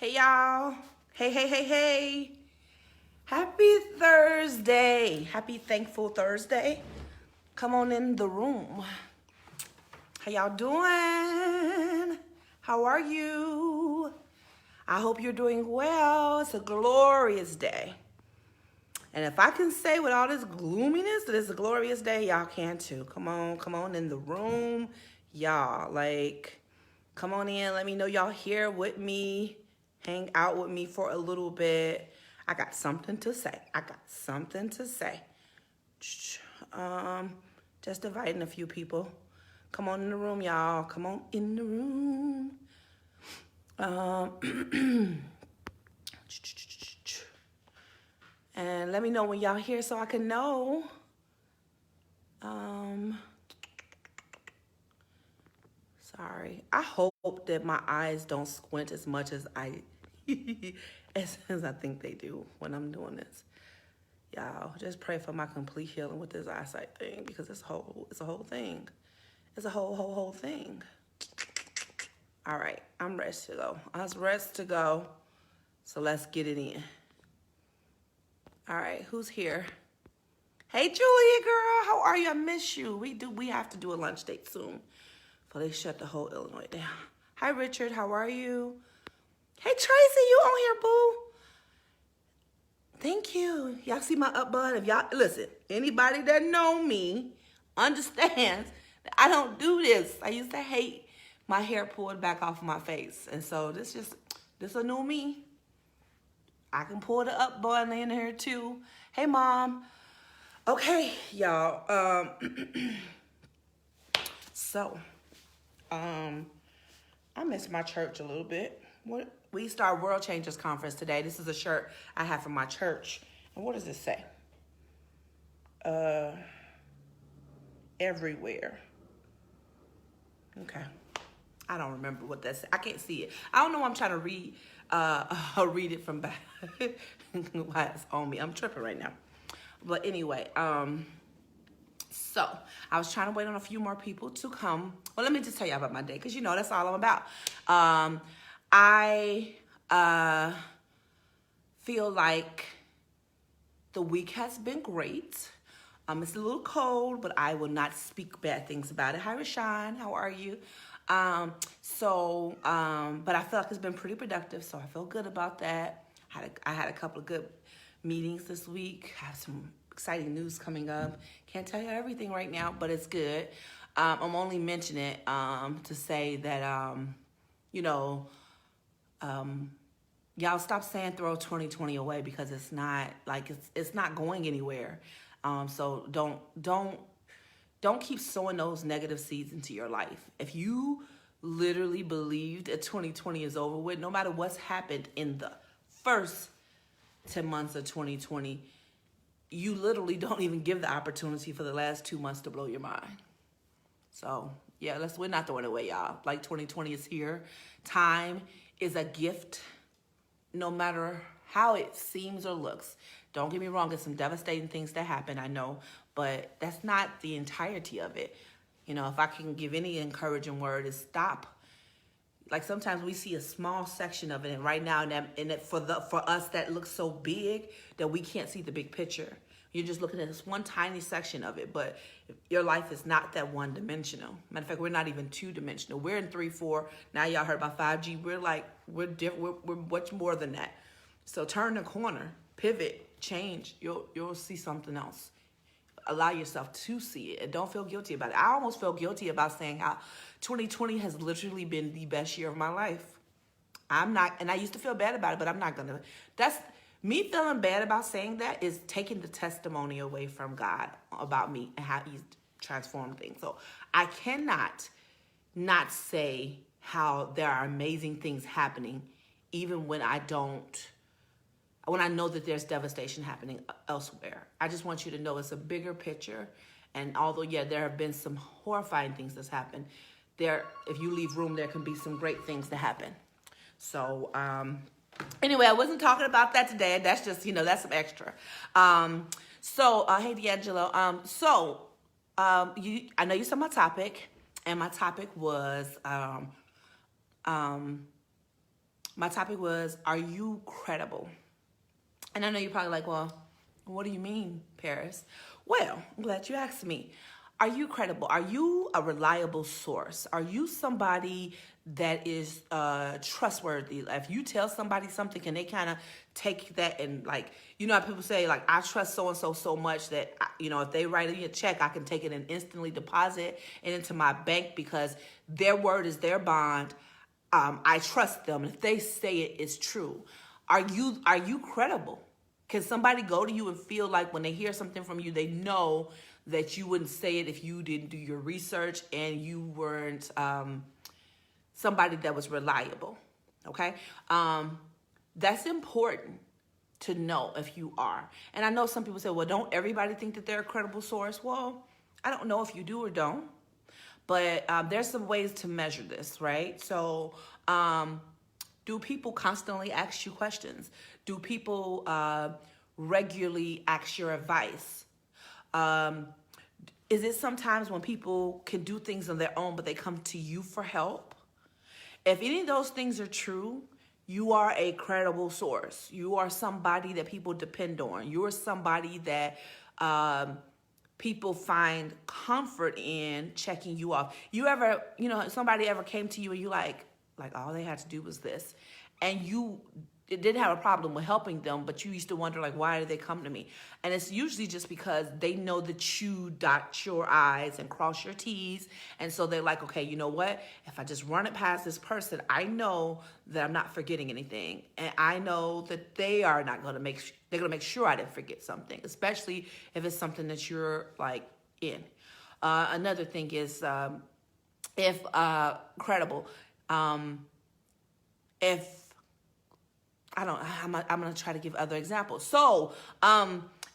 Hey y'all. Hey, hey, hey, hey. Happy Thursday. Happy Thankful Thursday. Come on in the room. How y'all doing? How are you? I hope you're doing well. It's a glorious day. And if I can say with all this gloominess that it's a glorious day, y'all can too. Come on in the room. Y'all, come on in. Let me know y'all here with me. Hang out with me for a little bit. I got something to say. Just inviting a few people. Come on in the room, y'all. Come on in the room. And let me know when y'all here so I can know. Sorry. I hope that my eyes don't squint as much as as I think they do when I'm doing this. Y'all, just pray for my complete healing with this eyesight thing because it's a whole thing. It's a whole thing. All right, I'm ready to go. I was ready to go. So let's get it in. All right, who's here? Hey, Julia, girl, how are you? I miss you. We have to do a lunch date soon before they shut the whole Illinois down. Hi, Richard, how are you? Hey, Tracy, you on here, boo? Thank you. Y'all see my up bun? If y'all, listen, anybody that know me understands that I don't do this. I used to hate my hair pulled back off my face. And so this a new me. I can pull the up bun in here too. Hey, Mom. Okay, y'all. I miss my church a little bit. We start World Changers Conference today. This is a shirt I have from my church. And what does it say? Everywhere. Okay. I don't remember what that says. I can't see it. I don't know. I'm trying to read it from back while it's on me. I'm tripping right now. But anyway, so I was trying to wait on a few more people to come. Well, let me just tell you about my day because that's all I'm about. I feel like the week has been great. It's a little cold, but I will not speak bad things about it. Hi, Rashawn. How are you? But I feel like it's been pretty productive, so I feel good about that. I had a couple of good meetings this week. I have some exciting news coming up. Can't tell you everything right now, but it's good. I'm only mentioning it to say that, y'all stop saying throw 2020 away because it's not going anywhere. So don't keep sowing those negative seeds into your life. If you literally believe that 2020 is over with, no matter what's happened in the first 10 months of 2020, you literally don't even give the opportunity for the last 2 months to blow your mind. So yeah, we're not throwing it away, y'all. 2020 is here. Time is a gift, no matter how it seems or looks. Don't get me wrong, there's some devastating things that happen, I know, but that's not the entirety of it. If I can give any encouraging word, is stop. Sometimes we see a small section of it, and right now, for us, that looks so big that we can't see the big picture. You're just looking at this one tiny section of it, but your life is not that one-dimensional. Matter of fact, we're not even two-dimensional. We're in 3, 4. Now y'all heard about 5G. We're different. We're much more than that. So turn the corner, pivot, change. You'll see something else. Allow yourself to see it and don't feel guilty about it. I almost feel guilty about saying how 2020 has literally been the best year of my life. I'm not, and I used to feel bad about it, but I'm not gonna. That's me feeling bad about saying that is taking the testimony away from God about me and how He's transformed things. So I cannot not say how there are amazing things happening, even when I know that there's devastation happening elsewhere. I just want you to know it's a bigger picture. And although, there have been some horrifying things that's happened, if you leave room, there can be some great things to happen. So, anyway, I wasn't talking about that today. That's just, that's some extra. Hey, D'Angelo. I know you saw my topic, and my topic was, my My topic was, are you credible? And I know you're probably like, well, what do you mean, Paris? Well, I'm glad you asked me. Are you credible? Are you a reliable source? Are you somebody that is trustworthy? If you tell somebody something, can they kind of take that and like, you know how people say, like, I trust so-and-so so much that, you know, if they write me a check, I can take it and instantly deposit it into my bank because their word is their bond. I trust them. If they say it is true. Are you credible? Can somebody go to you and feel like when they hear something from you, they know that you wouldn't say it if you didn't do your research and you weren't somebody that was reliable? Okay? That's important to know if you are. And I know some people say, well, don't everybody think that they're a credible source? Well, I don't know if you do or don't. But there's some ways to measure this, right? So do people constantly ask you questions? Do people regularly ask your advice? Is it sometimes when people can do things on their own, but they come to you for help? If any of those things are true, you are a credible source. You are somebody that people depend on. You are somebody that people find comfort in checking you off. You ever, you know, somebody ever came to you and you like all they had to do was this, and you didn't have a problem with helping them, but you used to wonder, like, why did they come to me? And it's usually just because they know that you dot your I's and cross your T's. And so they're like, okay, you know what? If I just run it past this person, I know that I'm not forgetting anything. And I know that they are not going to they're going to make sure I didn't forget something, especially if it's something that you're like in. Another thing is, if credible, if I'm going to try to give other examples. So,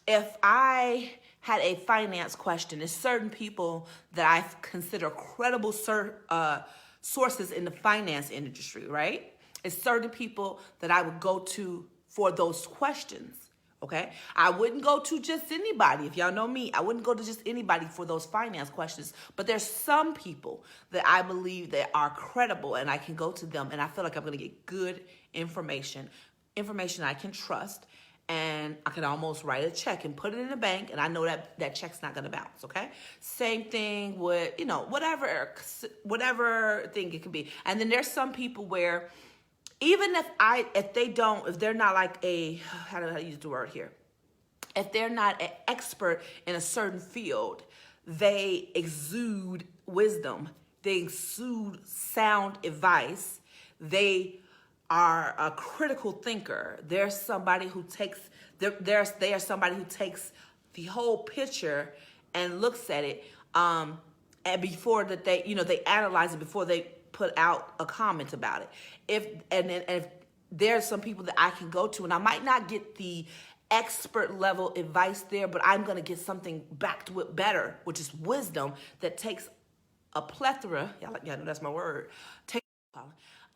if I had a finance question, there's certain people that I consider credible sources in the finance industry, right? It's certain people that I would go to for those questions, okay? I wouldn't go to just anybody. If y'all know me, I wouldn't go to just anybody for those finance questions. But there's some people that I believe that are credible, and I can go to them, and I feel like I'm going to get good information I can trust, and I can almost write a check and put it in the bank, and I know that that check's not going to bounce, okay? Same thing with, you know, whatever thing it could be. And then there's some people where even if they're not like how do I use the word here? If they're not an expert in a certain field, they exude wisdom. They exude sound advice. They are a critical thinker. They're somebody who takes they are somebody who takes the whole picture and looks at it and before that they analyze it before they put out a comment about it. If there's some people that I can go to, and I might not get the expert level advice there, but I'm going to get something back to it better, which is wisdom that takes a plethora, yeah, that's my word,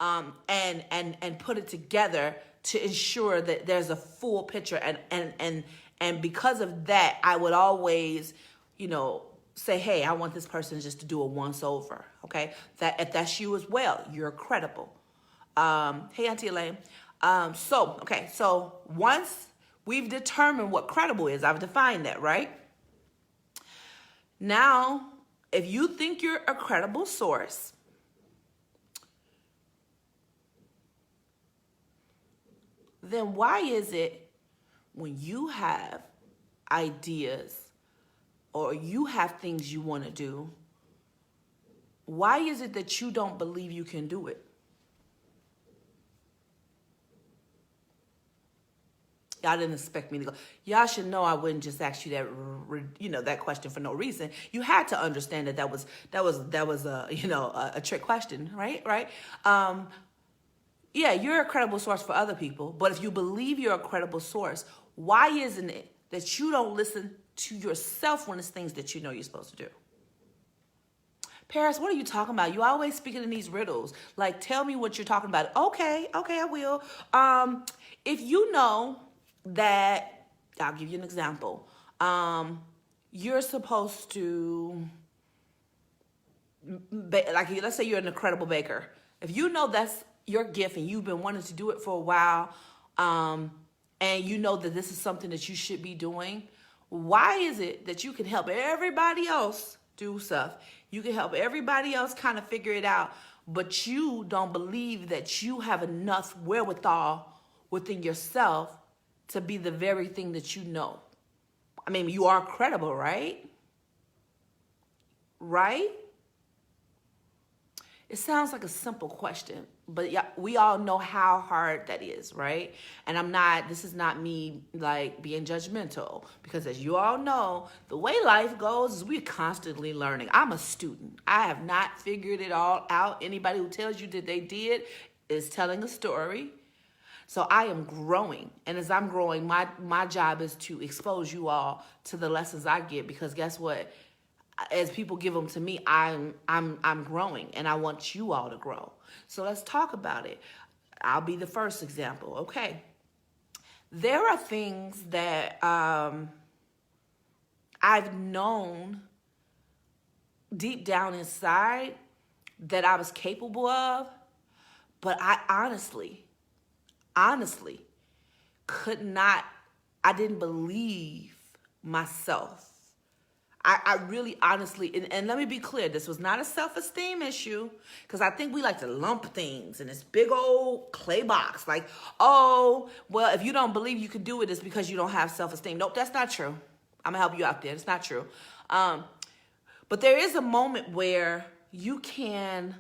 and put it together to ensure that there's a full picture. And because of that, I would always, say, hey, I want this person just to do a once over. Okay. If that's you as well, you're credible. Hey, Auntie Elaine. So once we've determined what credible is, I've defined that, right? Now, if you think you're a credible source, then why is it when you have ideas or you have things you want to do, why is it that you don't believe you can do it? Y'all didn't expect me to go. Y'all should know I wouldn't just ask you that, that question for no reason. You had to understand that was a trick question, right? Right? Yeah, you're a credible source for other people, but if you believe you're a credible source, why isn't it that you don't listen to yourself when it's things that you know you're supposed to do? Paris, what are you talking about? You always speaking in these riddles. Like, tell me what you're talking about. Okay, I will. If you know that, I'll give you an example. You're supposed to, let's say you're an incredible baker. If you know that's your gift and you've been wanting to do it for a while, and you know that this is something that you should be doing, why is it that you can help everybody else do stuff? You can help everybody else kind of figure it out, but you don't believe that you have enough wherewithal within yourself to be the very thing that you know. I mean, you are credible, right? Right? It sounds like a simple question, but yeah, we all know how hard that is, right? And this is not me like being judgmental, because as you all know, the way life goes is we're constantly learning. I'm a student. I have not figured it all out. Anybody who tells you that they did is telling a story. So I am growing. And as I'm growing, my job is to expose you all to the lessons I get, because guess what? As people give them to me, I'm growing, and I want you all to grow. So let's talk about it. I'll be the first example. Okay. There are things that I've known deep down inside that I was capable of, but I honestly I didn't believe myself. I really honestly, and let me be clear, this was not a self-esteem issue, because I think we like to lump things in this big old clay box. Like, oh, well, if you don't believe you can do it, it's because you don't have self-esteem. Nope, that's not true. I'm going to help you out there. It's not true. But there is a moment where you can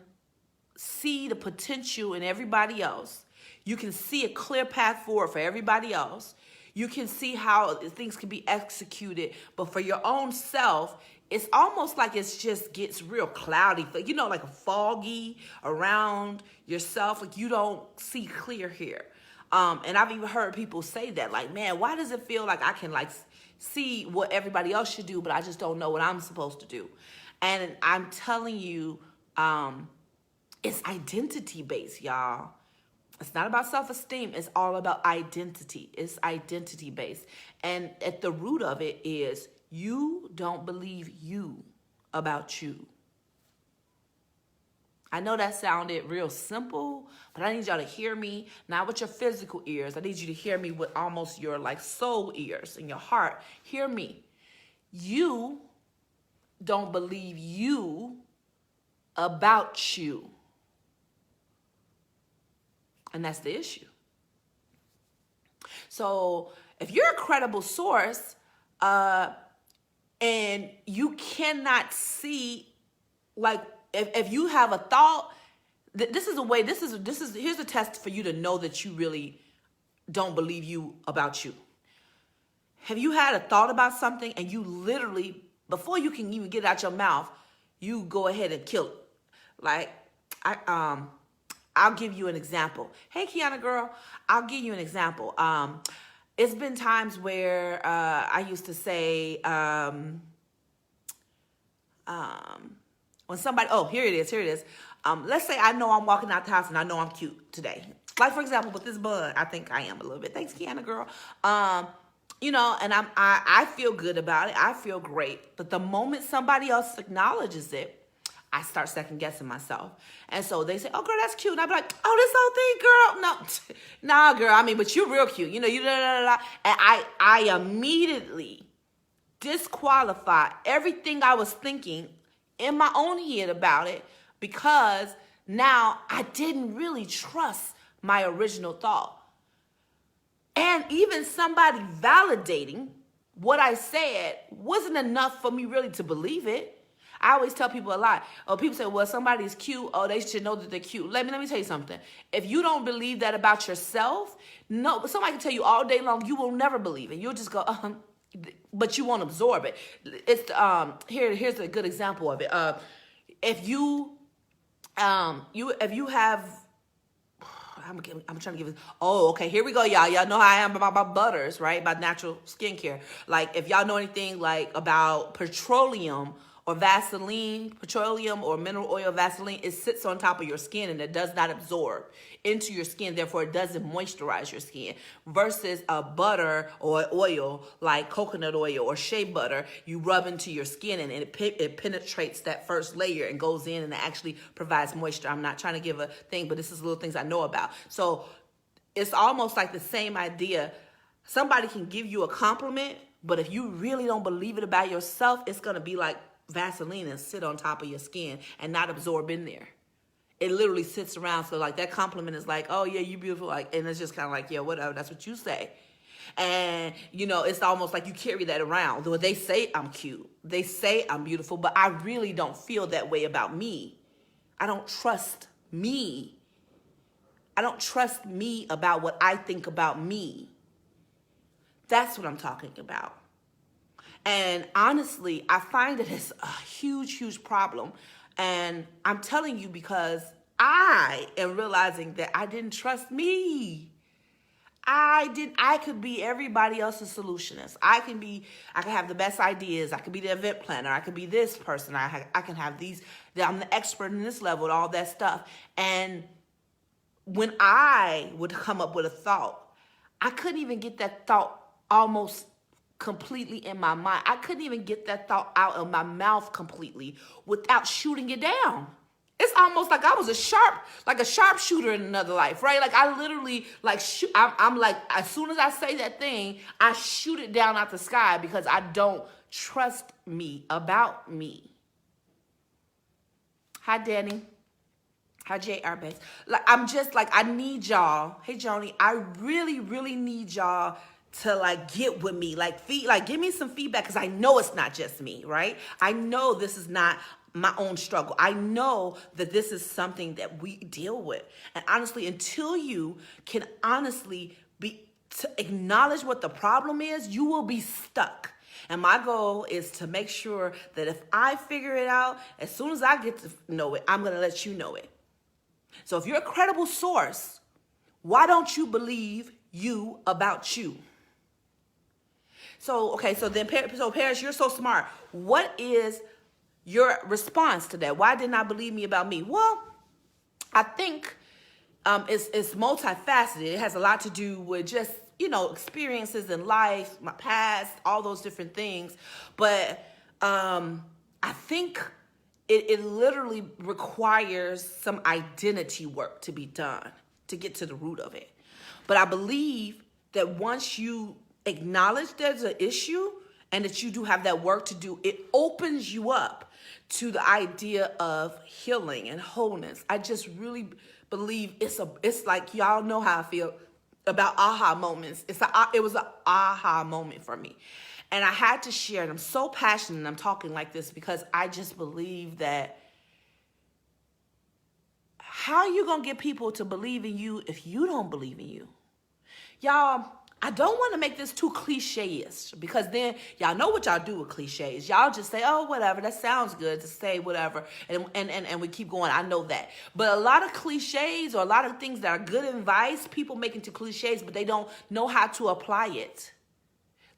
see the potential in everybody else. You can see a clear path forward for everybody else. You can see how things can be executed, but for your own self, it's almost like it just gets real cloudy, like a foggy around yourself. Like you don't see clear here. And I've even heard people say that, like, man, why does it feel like I can see what everybody else should do, but I just don't know what I'm supposed to do? And I'm telling you, it's identity based, y'all. It's not about self-esteem. It's all about identity. It's identity-based. And at the root of it is you don't believe you about you. I know that sounded real simple, but I need y'all to hear me, not with your physical ears. I need you to hear me with almost your soul ears in your heart. Hear me. You don't believe you about you. And that's the issue. So if you're a credible source, and you cannot see, if you have a thought, here's a test for you to know that you really don't believe you about you. Have you had a thought about something and you literally, before you can even get it out your mouth, you go ahead and kill it? I'll give you an example. Hey, Kiana girl, I'll give you an example. It's been times where I used to say, when somebody, here it is. Let's say I know I'm walking out the house and I know I'm cute today. Like, for example, with this bun, I think I am a little bit. Thanks, Kiana girl. And I feel good about it. I feel great. But the moment somebody else acknowledges it, I start second guessing myself. And so they say, oh, girl, that's cute. And I'd be like, oh, this whole thing, girl. No, nah, girl. But you're real cute. You da. And I immediately disqualify everything I was thinking in my own head about it, because now I didn't really trust my original thought. And even somebody validating what I said wasn't enough for me really to believe it. I always tell people a lot. Oh, people say, well, somebody's cute. Oh, they should know that they're cute. Let me tell you something. If you don't believe that about yourself, no, somebody can tell you all day long, you will never believe it. You'll just go, but you won't absorb it. It's here's a good example of it. If you have, I'm trying to give it. Oh, okay. Here we go, y'all. Y'all know how I am about butters, right? About natural skincare. Like, if y'all know anything about petroleum or Vaseline, petroleum or mineral oil Vaseline, it sits on top of your skin and it does not absorb into your skin. Therefore, it doesn't moisturize your skin. Versus a butter or oil like coconut oil or shea butter, you rub into your skin and it penetrates that first layer and goes in and it actually provides moisture. I'm not trying to give a thing, but this is little things I know about. So it's almost like the same idea. Somebody can give you a compliment, but if you really don't believe it about yourself, it's going to be like Vaseline and sit on top of your skin and not absorb in there. It literally sits around. So like that compliment is like, oh yeah, you beautiful. Like, and it's just kind of like, yeah, whatever. That's what you say. And you know, it's almost like you carry that around. Though they say I'm cute, they say I'm beautiful, but I really don't feel that way about me. I don't trust me. I don't trust me about what I think about me. That's what I'm talking about. And honestly, I find it is a huge, huge problem. And I'm telling you because I am realizing that I didn't trust me. I could be everybody else's solutionist. I can have the best ideas. I could be the event planner. I could be this person. I can have these, I'm the expert in this level and all that stuff. And when I would come up with a thought, I couldn't even get that thought almost completely in my mind. I couldn't even get that thought out of my mouth completely without shooting it down. It's almost like I was a sharpshooter in another life, right? Like I literally I'm like, as soon as I say that thing, I shoot it down out the sky because I don't trust me about me. Hi, Danny. Hi, J.R. Banks. Like, I'm just like, I need y'all. Hey, Joni, I really, really need y'all to like get with me, like give me some feedback because I know it's not just me, right? I know this is not my own struggle. I know that this is something that we deal with. And honestly, until you can honestly to acknowledge what the problem is, you will be stuck. And my goal is to make sure that if I figure it out, as soon as I get to know it, I'm going to let you know it. So if you're a credible source, why don't you believe you about you? So, okay, so Paris, you're so smart. What is your response to that? Why didn't I believe me about me? Well, I think it's multifaceted. It has a lot to do with just, experiences in life, my past, all those different things. But I think it literally requires some identity work to be done to get to the root of it. But I believe that once you acknowledge there's an issue and that you do have that work to do, it opens you up to the idea of healing and wholeness. I just really believe it's like, y'all know how I feel about aha moments. It was an aha moment for me. And I had to share it. I'm so passionate and I'm talking like this because I just believe that how you going to get people to believe in you if you don't believe in you? Y'all, I don't want to make this too cliche-ish because then y'all know what y'all do with cliches. Y'all just say, oh, whatever, that sounds good to say whatever, and we keep going. I know that. But a lot of cliches or a lot of things that are good advice, people make into cliches, but they don't know how to apply it.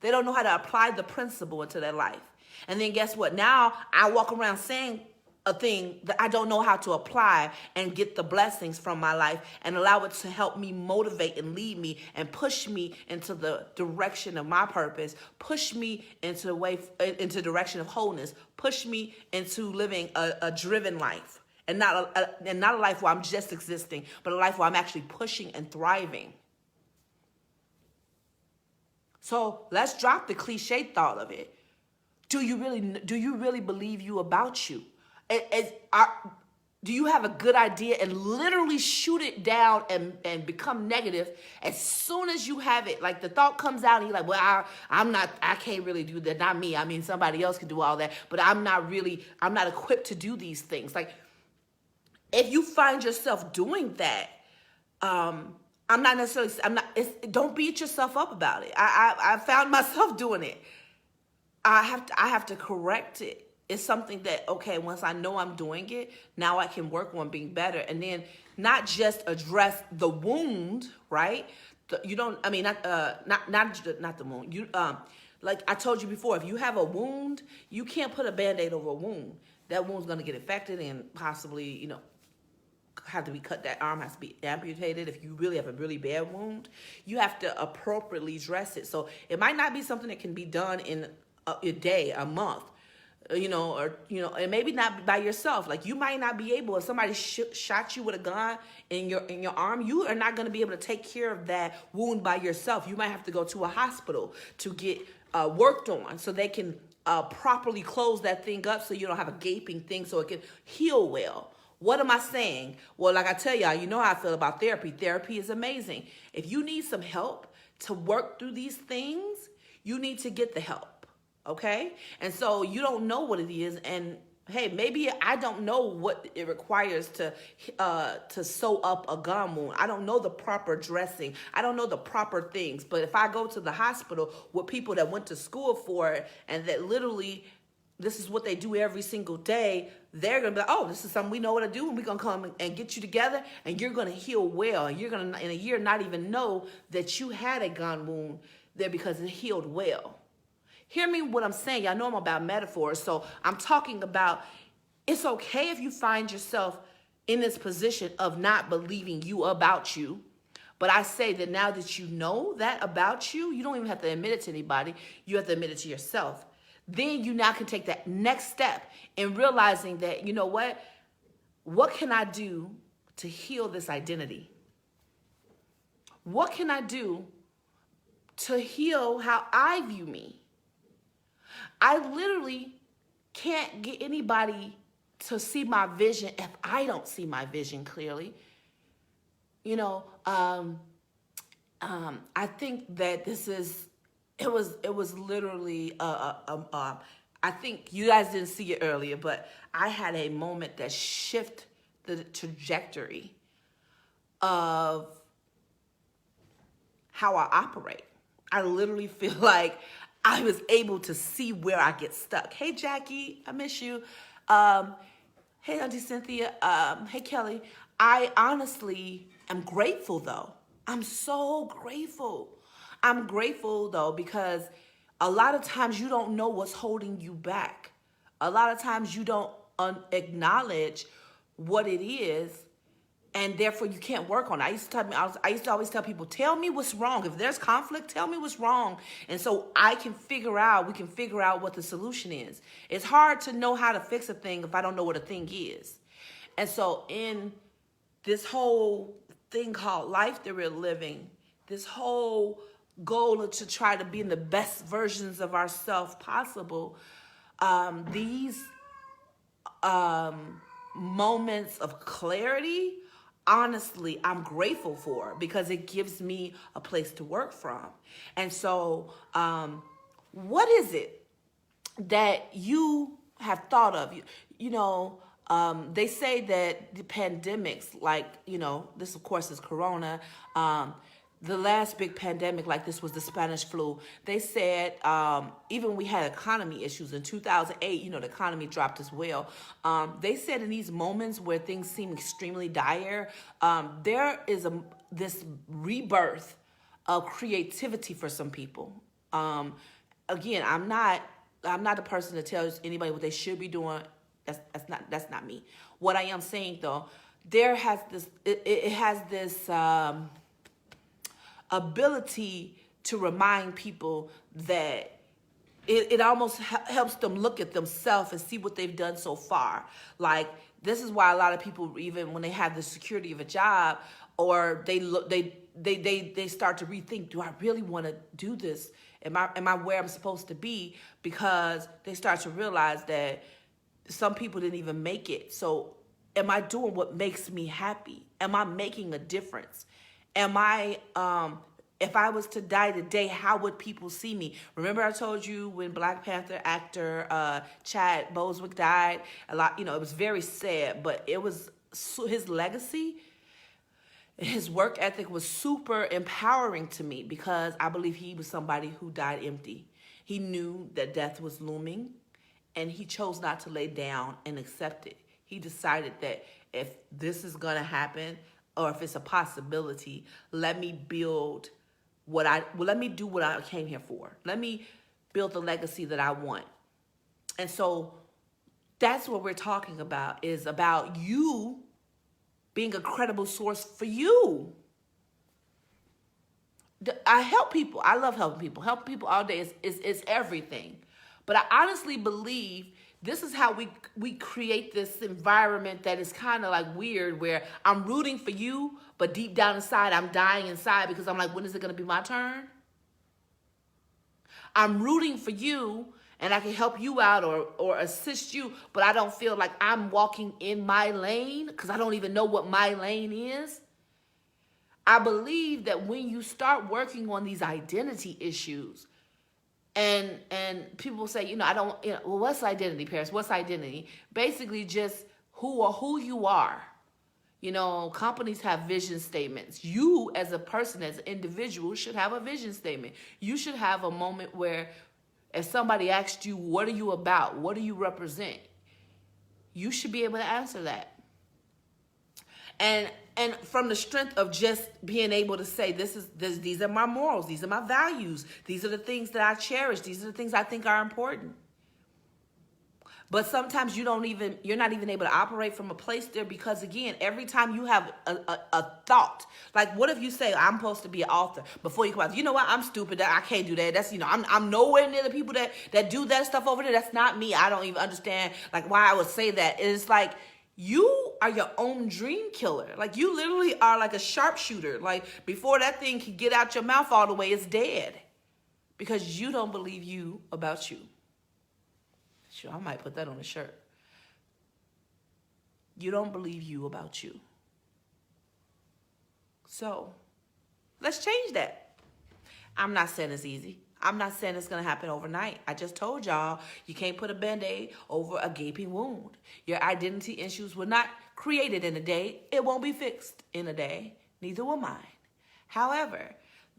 They don't know how to apply the principle into their life. And then guess what? Now I walk around saying a thing that I don't know how to apply and get the blessings from my life and allow it to help me motivate and lead me and push me into the direction of my purpose, push me into the direction of wholeness, push me into living a driven life and not a life where I'm just existing, but a life where I'm actually pushing and thriving. So let's drop the cliche thought of it. Do you really believe you about you? Do you have a good idea and literally shoot it down and become negative as soon as you have it? Like the thought comes out and you're like, well, I can't really do that. Not me. I mean, somebody else can do all that, but I'm not equipped to do these things. Like if you find yourself doing that, don't beat yourself up about it. I found myself doing it. I have to correct it. It's something that, okay, once I know I'm doing it, now I can work on being better. And then not just address the wound, right? Not the wound. Like I told you before, if you have a wound, you can't put a Band-Aid over a wound. That wound's going to get infected and possibly, have to be cut. That arm has to be amputated. If you really have a really bad wound, you have to appropriately dress it. So it might not be something that can be done in a day, a month, and maybe not by yourself. Like you might not be able, if somebody shot you with a gun in your arm, you are not going to be able to take care of that wound by yourself. You might have to go to a hospital to get worked on so they can properly close that thing up so you don't have a gaping thing so it can heal well. What am I saying? Well, like I tell y'all, you know how I feel about therapy. Therapy is amazing. If you need some help to work through these things, you need to get the help, okay? And so you don't know what it is, and hey, maybe I don't know what it requires to sew up a gun wound. I don't know the proper dressing. I don't know the proper things. But if I go to the hospital with people that went to school for it and that literally this is what they do every single day, they're going to be like, oh, this is something we know what to do, and we're going to come and get you together, and you're going to heal well. And you're going to, in a year, not even know that you had a gun wound there because it healed well. Hear me what I'm saying. Y'all know I'm about metaphors, so I'm talking about it's okay if you find yourself in this position of not believing you about you. But I say that now that you know that about you, you don't even have to admit it to anybody. You have to admit it to yourself. Then you now can take that next step in realizing that, you know what can I do to heal this identity? What can I do to heal how I view me? I literally can't get anybody to see my vision if I don't see my vision clearly. I think that it was literally, I think you guys didn't see it earlier, but I had a moment that shifted the trajectory of how I operate. I literally feel like I was able to see where I get stuck. Hey, Jackie, I miss you. Hey, Auntie Cynthia. Hey, Kelly. I honestly am grateful, though. I'm so grateful. I'm grateful, though, because a lot of times you don't know what's holding you back. A lot of times you don't acknowledge what it is, and therefore you can't work on it. I used to always tell people, tell me what's wrong. If there's conflict, tell me what's wrong. And so we can figure out what the solution is. It's hard to know how to fix a thing if I don't know what a thing is. And so in this whole thing called life that we're living, this whole goal to try to be in the best versions of ourselves possible, these moments of clarity, honestly, I'm grateful for, because it gives me a place to work from. And so what is it that you have thought of? They say that the pandemics, like, this of course is Corona, the last big pandemic like this was the Spanish flu. They said even we had economy issues in 2008, the economy dropped as well. They said in these moments where things seem extremely dire, there is this rebirth of creativity for some people. Again, I'm not the person to tell anybody what they should be doing. That's not me. What I am saying, though, there has this it has this ability to remind people that it almost helps them look at themselves and see what they've done so far. Like, this is why a lot of people, even when they have the security of a job, or they start to rethink, do I really want to do this? Am I where I'm supposed to be? Because they start to realize that some people didn't even make it. So am I doing what makes me happy? Am I making a difference? Am I, if I was to die today, how would people see me? Remember I told you when Black Panther actor Chad Boswick died? A lot, it was very sad, but it was his legacy, his work ethic was super empowering to me, because I believe he was somebody who died empty. He knew that death was looming, and he chose not to lay down and accept it. He decided that if this is going to happen, or if it's a possibility, let me do what I came here for. Let me build the legacy that I want. And so that's what we're talking about, is about you being a credible source for you. I help people. I love helping people. Helping people all day is everything. But I honestly believe this is how we create this environment that is kind of like weird, where I'm rooting for you, but deep down inside, I'm dying inside because I'm like, when is it going to be my turn? I'm rooting for you and I can help you out or assist you, but I don't feel like I'm walking in my lane because I don't even know what my lane is. I believe that when you start working on these identity issues, and people say, I don't, well, what's identity, Paris? What's identity? Basically just who you are. Companies have vision statements. You as a person, as an individual, should have a vision statement. You should have a moment where if somebody asked you, what are you about? What do you represent? You should be able to answer that. And from the strength of just being able to say, these are my morals, these are my values, these are the things that I cherish, these are the things I think are important. But sometimes you're not even able to operate from a place there because, again, every time you have a thought, like what if you say, I'm supposed to be an author, before you come out, you know what, I'm stupid, I can't do that. That's, I'm nowhere near the people that do that stuff over there. That's not me. I don't even understand like why I would say that. It's like, you are your own dream killer. Like you literally are like a sharpshooter. Like before that thing can get out your mouth all the way, it's dead. Because you don't believe you about you. Sure, I might put that on a shirt. You don't believe you about you. So let's change that. I'm not saying it's easy. I'm not saying it's going to happen overnight. I just told y'all you can't put a Band-Aid over a gaping wound. Your identity issues were not created in a day. It won't be fixed in a day. Neither will mine. However,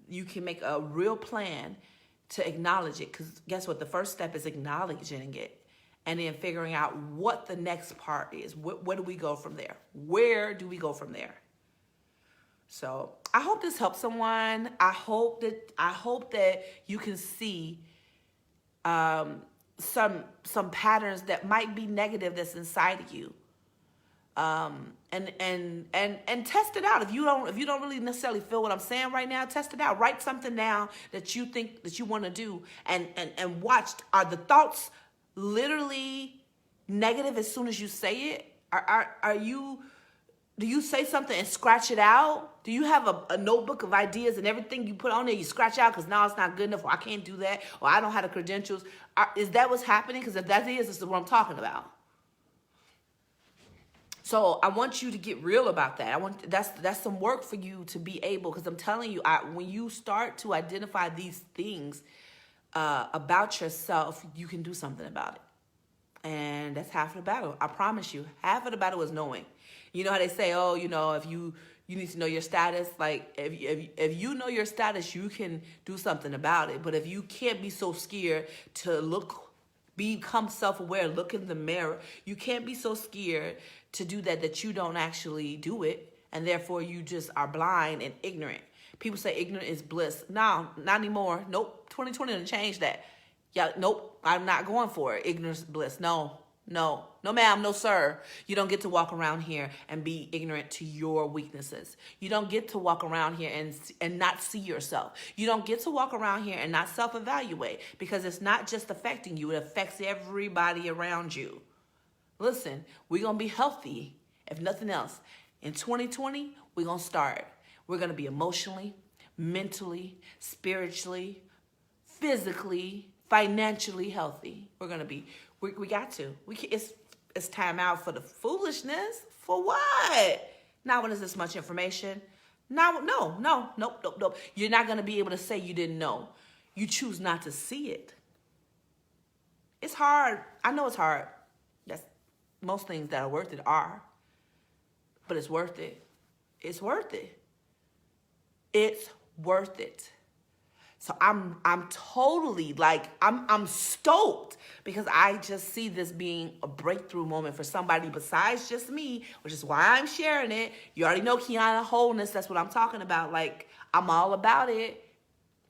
you can make a real plan to acknowledge it, because guess what? The first step is acknowledging it and then figuring out what the next part is. Where do we go from there? Where do we go from there? So I hope this helps someone. I hope that you can see some patterns that might be negative that's inside of you, and test it out. If you don't really necessarily feel what I'm saying right now, test it out. Write something down that you think that you want to do, and watch. Are the thoughts literally negative as soon as you say it? Are you? Do you say something and scratch it out? Do you have a notebook of ideas and everything you put on there you scratch out because now it's not good enough, or I can't do that, or I don't have the credentials? Is that what's happening? Because if that is, this is what I'm talking about. So I want you to get real about that. That's some work for you to be able, because I'm telling you, when you start to identify these things about yourself, you can do something about it. And that's half of the battle. I promise you, half of the battle is knowing. You know how they say, oh, if you need to know your status. Like if you know your status, you can do something about it. But if you can't be so scared to become self-aware, look in the mirror, you can't be so scared to do that you don't actually do it. And therefore you just are blind and ignorant. People say ignorant is bliss. No, not anymore. Nope. 2020 done changed that. Yeah, nope. I'm not going for it. Ignorance is bliss. No, ma'am, no, sir. You don't get to walk around here and be ignorant to your weaknesses. You don't get to walk around here and not see yourself. You don't get to walk around here and not self-evaluate, because it's not just affecting you. It affects everybody around you. Listen, we're going to be healthy, if nothing else. In 2020, we're going to start. We're going to be emotionally, mentally, spiritually, physically, financially healthy. We're going to be, we got to. It's time out for the foolishness. For what? Not when there's this much information. Nope. You're not going to be able to say you didn't know. You choose not to see it. It's hard. I know it's hard. Most things that are worth it are. But it's worth it. It's worth it. It's worth it. So I'm totally I'm stoked, because I just see this being a breakthrough moment for somebody besides just me, which is why I'm sharing it. You already know Kiana Wholeness. That's what I'm talking about. Like, I'm all about it.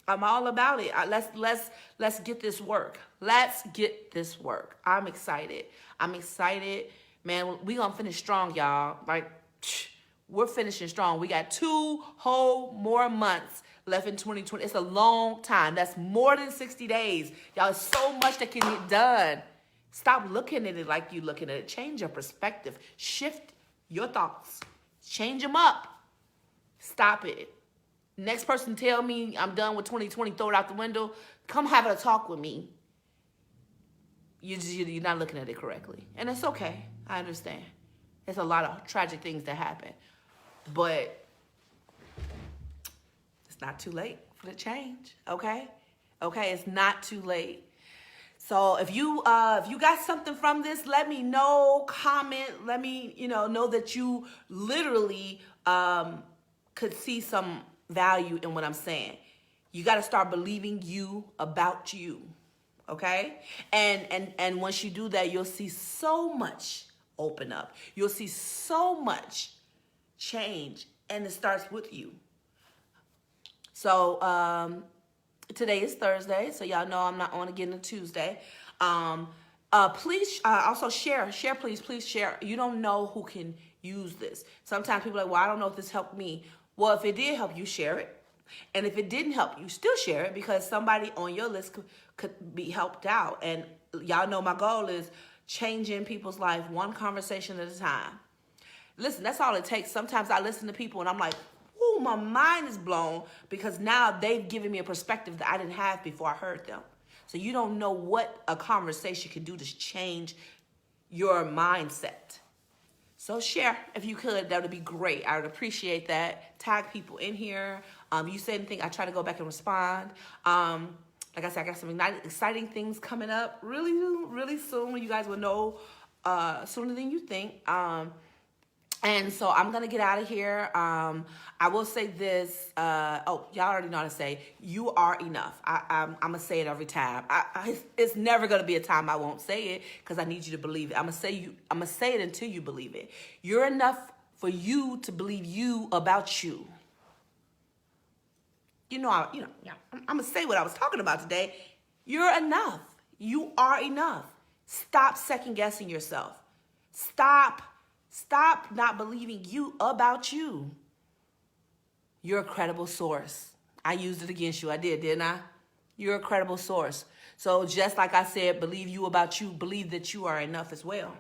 I'm all about it. Let's get this work. Let's get this work. I'm excited. I'm excited. Man, we gonna finish strong, y'all. Like, we're finishing strong. We got 2 whole more months left in 2020. It's a long time. That's more than 60 days. Y'all, it's so much that can get done. Stop looking at it like you looking at it. Change your perspective. Shift your thoughts. Change them up. Stop it. Next person tell me I'm done with 2020, throw it out the window. Come have a talk with me. You're not looking at it correctly. And it's okay. I understand. There's a lot of tragic things that happen. But it's not too late for the change, okay? Okay, it's not too late. So if you got something from this, let me know, comment, let me, know that you literally could see some value in what I'm saying. You got to start believing you about you, okay? And once you do that, you'll see so much open up. You'll see so much change, and it starts with you. So today is Thursday, so y'all know I'm not on again on Tuesday. Please also share, please share. You don't know who can use this. Sometimes people are like, well, I don't know if this helped me. Well, if it did help you, share it. And if it didn't help you, still share it, because somebody on your list could be helped out. And y'all know my goal is changing people's life one conversation at a time. Listen, that's all it takes. Sometimes I listen to people and I'm like, ooh, my mind is blown, because now they've given me a perspective that I didn't have before I heard them. So you don't know what a conversation can do to change your mindset. So share if you could. That would be great. I would appreciate that. Tag people in here. You say anything, I try to go back and respond. Like I said, I got some exciting things coming up really, really soon. You guys will know sooner than you think. And so I'm going to get out of here. I will say this. Y'all already know how to say, you are enough. I'm going to say it every time. It's never going to be a time I won't say it, because I need you to believe it. I'm going to say it until you believe it. You're enough for you to believe you about you. I'm going to say what I was talking about today. You're enough. You are enough. Stop second guessing yourself. Stop not believing you about you. You're a credible source. I used it against you. I did, didn't I? You're a credible source. So just like I said, believe you about you, believe that you are enough as well.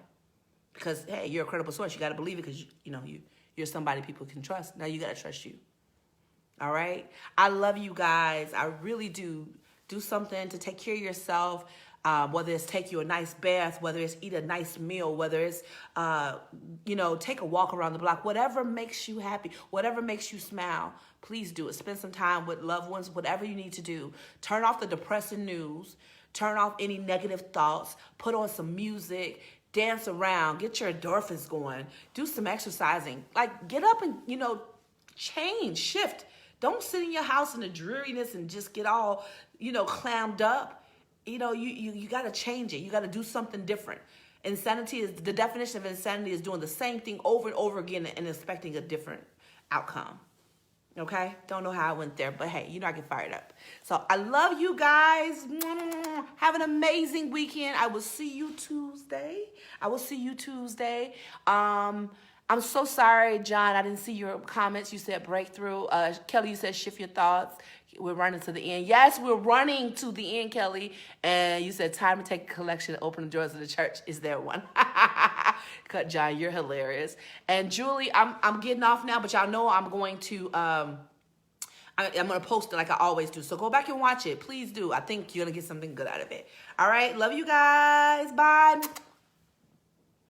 Because, hey, you're a credible source. You got to believe it, because, you're somebody people can trust. Now you got to trust you. All right? I love you guys. I really do. Do something to take care of yourself. Whether it's take you a nice bath, whether it's eat a nice meal, whether it's, take a walk around the block, whatever makes you happy, whatever makes you smile, please do it. Spend some time with loved ones, whatever you need to do. Turn off the depressing news. Turn off any negative thoughts. Put on some music. Dance around. Get your endorphins going. Do some exercising. Like, get up and, change, shift. Don't sit in your house in the dreariness and just get all, clammed up. You got to change it. You got to do something different. Insanity is, the definition of insanity is doing the same thing over and over again and expecting a different outcome. Okay? Don't know how I went there, but hey, I get fired up. So I love you guys. Have an amazing weekend. I will see you Tuesday. I'm so sorry, John. I didn't see your comments. You said breakthrough. Kelly, you said shift your thoughts. We're running to the end. Yes, we're running to the end, Kelly. And you said time to take a collection and open the doors of the church. Is there one? Cut, John, you're hilarious. And Julie, I'm getting off now, but y'all know I'm going to I'm going to post it like I always do. So go back and watch it. Please do. I think you're going to get something good out of it. All right. Love you guys. Bye.